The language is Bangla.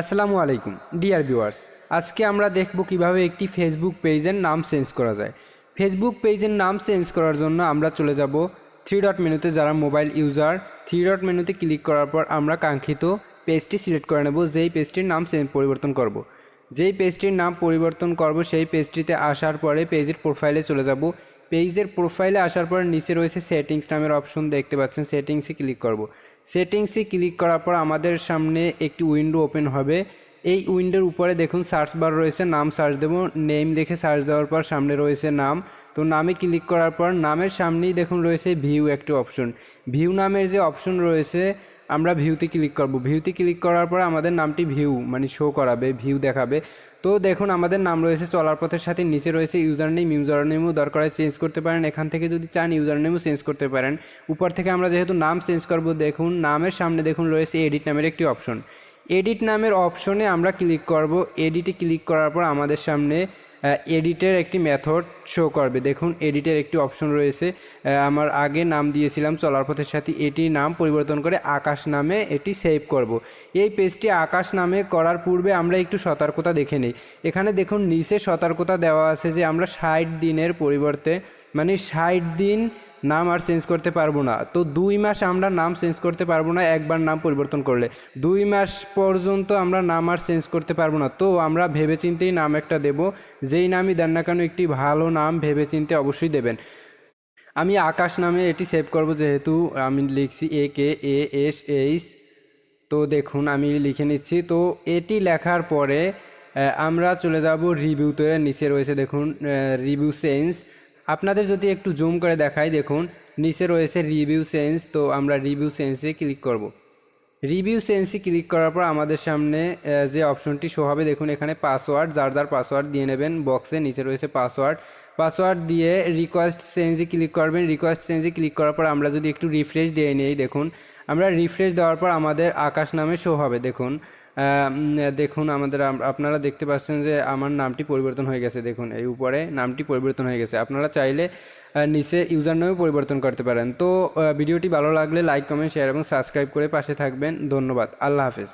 আসসালামু আলাইকুম ডিয়ার ভিউয়ার্স। আজকে আমরা দেখব কিভাবে একটি ফেসবুক পেজের নাম চেঞ্জ করা যায়। ফেসবুক পেজের নাম চেঞ্জ করার জন্য আমরা চলে যাব থ্রি ডট মেনুতে। যারা মোবাইল ইউজার, থ্রি ডট মেনুতে ক্লিক করার পর আমরা কাঙ্ক্ষিত পেজটি সিলেক্ট করে নেব। যেই পেজটির নাম পরিবর্তন করব, সেই পেজটিতে আসার পরে পেজের প্রোফাইলে চলে যাব। পেজের প্রোফাইলে আসার পর নিচে রয়েছে সেটিংস নামের অপশন দেখতে পাচ্ছেন, সেটিংসে ক্লিক করব। সেটিংসে ক্লিক করার পর আমাদের সামনে একটি উইন্ডো ওপেন হবে। এই উইন্ডোর উপরে দেখুন সার্চ বার রয়েছে, নাম সার্চ দেব। নেম দেখে সার্চ দেওয়ার পর সামনে রয়েছে নাম, তো নামে ক্লিক করার পর নামের সামনেই দেখুন রয়েছে ভিউ একটি অপশন। ভিউ নামের যে অপশন রয়েছে আমরা ভিউতে ক্লিক করব। ভিউতে ক্লিক করার পর আমাদের নামটি ভিউ মানে শো করাবে, ভিউ দেখাবে। তো দেখুন আমাদের নাম রয়েছে চলার পথের সাথে, নিচে রয়েছে ইউজার নেমও দরকার হয় চেঞ্জ করতে পারেন। এখান থেকে যদি চান ইউজার নেমও চেঞ্জ করতে পারেন। উপর থেকে আমরা যেহেতু নাম চেঞ্জ করব, দেখুন নামের সামনে দেখুন রয়েছে এডিট নামের একটি অপশন। এডিট নামের অপশনে আমরা ক্লিক করব। এডিটে ক্লিক করার পর আমাদের সামনে এডিটের একটি মেথড শো করবে। দেখুন এডিটের একটি অপশন রয়েছে। আমার আগে নাম দিয়েছিলাম চলার পথের সাথে, এটি নাম পরিবর্তন করে আকাশ নামে এটি সেভ করব। এই পেজটি আকাশ নামে করার পূর্বে আমরা একটু সতর্কতা দেখে নিই। এখানে দেখুন নিচে সতর্কতা দেওয়া আছে যে আমরা 60 দিনের পরিবর্তে মানে 60 দিন নাম আর চেঞ্জ করতে পারবো না। তো 2 মাস আমরা নাম চেঞ্জ করতে পারবো না। একবার নাম পরিবর্তন করলে 2 মাস পর্যন্ত আমরা নাম আর চেঞ্জ করতে পারবো না। তো আমরা ভেবেচিন্তেই নাম একটা দেব। যেই নামই দেন না কেন একটি ভালো নাম ভেবেচিন্তে অবশ্যই দেবেন। আমি আকাশ নামে এটি সেভ করব, যেহেতু আমি লিখছি AKASH। তো দেখুন আমি লিখে নিচ্ছি। তো এটি লেখার পরে আমরা চলে যাব রিভিউতে। নিচে রয়েছে দেখুন রিভিউ চেঞ্জ। আপনাদের যদি একটু জুম করে দেখাই, দেখুন নিচে রয়েছে রিভিউ চেঞ্জ। তো আমরা রিভিউ চেঞ্জে ক্লিক করব। রিভিউ চেঞ্জে ক্লিক করার পর আমাদের সামনে যে অপশনটি শো হবে, দেখুন এখানে পাসওয়ার্ড, যার পাসওয়ার্ড দিয়ে নেবেন। বক্সে নিচে রয়েছে পাসওয়ার্ড দিয়ে রিকোয়েস্ট চেঞ্জে ক্লিক করবেন। রিকোয়েস্ট চেঞ্জে ক্লিক করার পর আমরা যদি একটু রিফ্রেশ দিয়ে নিই, দেখুন আমরা রিফ্রেশ দেওয়ার পর আমাদের আকাশ নামে শো হবে। দেখুন আপনারা দেখতে পাচ্ছেন যে আমার নামটি পরিবর্তন হয়ে গেছে। দেখুন এই উপরে নামটি পরিবর্তন হয়ে গেছে। আপনারা চাইলে নিচে ইউজার নামেও পরিবর্তন করতে পারেন। তো ভিডিওটি ভালো লাগলে লাইক, কমেন্ট, শেয়ার এবং সাবস্ক্রাইব করে পাশে থাকবেন। ধন্যবাদ। আল্লাহ হাফেজ।